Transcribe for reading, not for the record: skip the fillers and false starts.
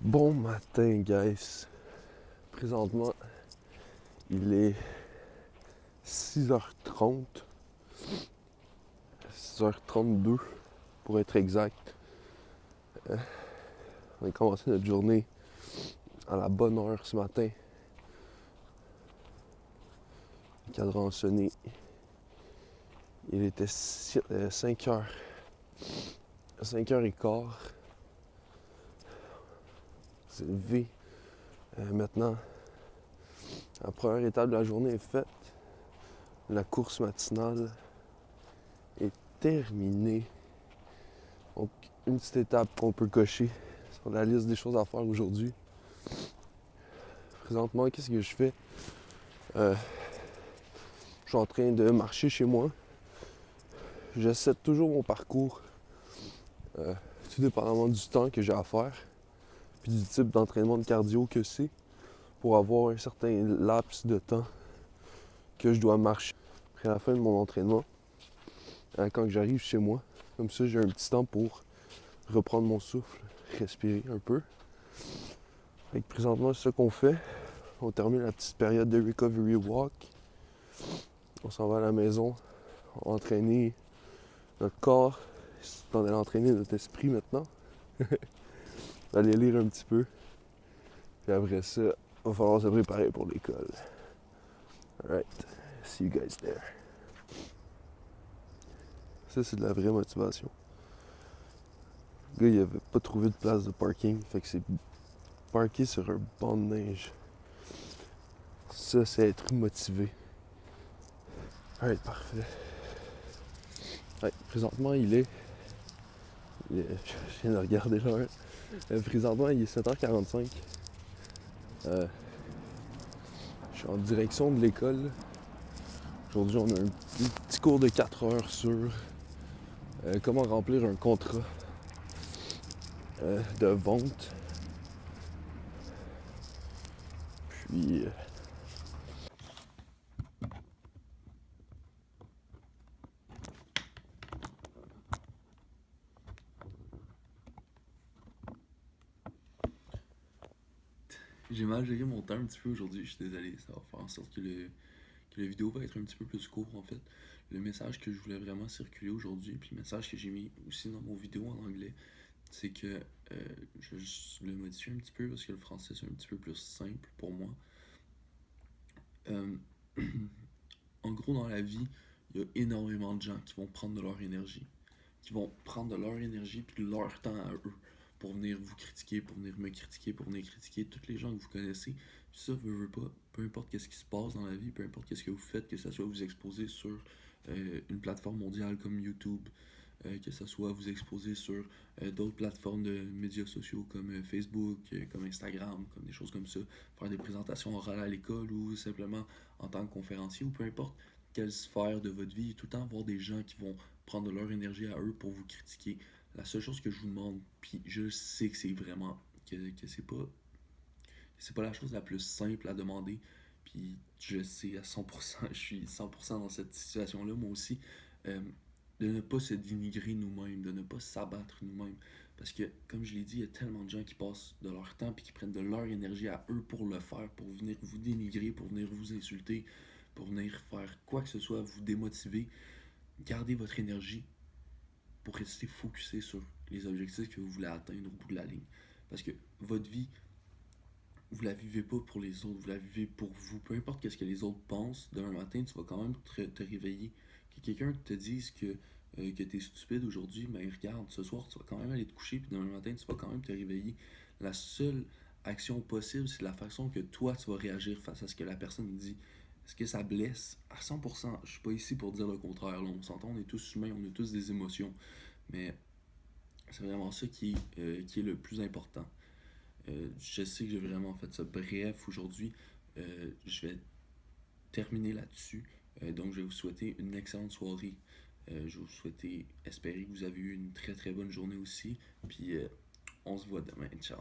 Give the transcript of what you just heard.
Bon matin, guys. Présentement, il est 6h30. 6h32 pour être exact. On a commencé notre journée à la bonne heure ce matin. Le cadran a sonné. Il était 5h. 5h15. On s'est levé. Maintenant, la première étape de la journée est faite. La course matinale est terminée. Donc, une petite étape qu'on peut cocher sur la liste des choses à faire aujourd'hui. Présentement, qu'est-ce que je fais? Je suis en train de marcher chez moi. J'essaie toujours mon parcours, tout dépendamment du temps que j'ai à faire, puis du type d'entraînement de cardio que c'est, pour avoir un certain laps de temps que je dois marcher après la fin de mon entraînement, quand j'arrive chez moi. Comme ça, j'ai un petit temps pour reprendre mon souffle, respirer un peu. Fait que présentement, c'est ça qu'on fait. On termine la petite période de recovery walk. On s'en va à la maison, entraîner notre corps. C'est temps d'aller entraîner notre esprit maintenant. D'aller lire un petit peu. Puis après ça, il va falloir se préparer pour l'école. Alright, see you guys there. Ça, c'est de la vraie motivation. Le gars, il avait pas trouvé de place de parking, fait que c'est parké sur un banc de neige. Ça, c'est être motivé. Alright, parfait. Ouais, présentement, je viens de regarder l'heure. Présentement, il est 7h45. Je suis en direction de l'école. Aujourd'hui, on a un petit cours de 4 heures sur comment remplir un contrat de vente. Puis, J'ai mal géré mon temps un petit peu aujourd'hui, je suis désolé. Ça va faire en sorte que la vidéo va être un petit peu plus court en fait. Le message que je voulais vraiment circuler aujourd'hui, puis le message que j'ai mis aussi dans mon vidéo en anglais, c'est que je le modifie un petit peu parce que le français c'est un petit peu plus simple pour moi. Euh, en gros, dans la vie, il y a énormément de gens qui vont prendre de leur énergie. Qui vont prendre de leur énergie puis de leur temps à eux pour venir vous critiquer, pour venir me critiquer, pour venir critiquer toutes les gens que vous connaissez. Puis ça, veut pas, peu importe qu'est-ce qui se passe dans la vie, peu importe qu'est-ce que vous faites, que ce soit vous exposer sur une plateforme mondiale comme YouTube, que ce soit vous exposer sur d'autres plateformes de médias sociaux comme Facebook, comme Instagram, comme des choses comme ça, faire des présentations orales à l'école ou simplement en tant que conférencier ou peu importe quelle sphère de votre vie, tout le temps voir des gens qui vont prendre de leur énergie à eux pour vous critiquer. La seule chose que je vous demande, puis je sais que c'est vraiment que c'est pas la chose la plus simple à demander, puis je sais à 100%, je suis 100% dans cette situation-là, moi aussi, euh, de ne pas se dénigrer nous-mêmes, de ne pas s'abattre nous-mêmes. Parce que, comme je l'ai dit, il y a tellement de gens qui passent de leur temps puis qui prennent de leur énergie à eux pour le faire, pour venir vous dénigrer, pour venir vous insulter, pour venir faire quoi que ce soit, vous démotiver. Gardez votre énergie pour rester focusé sur les objectifs que vous voulez atteindre au bout de la ligne. Parce que votre vie, vous la vivez pas pour les autres, vous la vivez pour vous. Peu importe qu'est-ce que les autres pensent, demain matin, tu vas quand même te réveiller. Que quelqu'un te dise que tu es stupide aujourd'hui, mais regarde, ce soir, tu vas quand même aller te coucher, puis demain matin, tu vas quand même te réveiller. La seule action possible, c'est la façon que toi, tu vas réagir face à ce que la personne dit. Est-ce que ça blesse? À 100%, je suis pas ici pour dire le contraire. Là. On s'entend, on est tous humains, on a tous des émotions. Mais c'est vraiment ça qui est le plus important. Je sais que j'ai vraiment fait ça bref aujourd'hui. Je vais terminer là-dessus. Donc, je vais vous souhaiter une excellente soirée. Je vais vous souhaiter, espérer que vous avez eu une très très bonne journée aussi. Puis, on se voit demain. Ciao.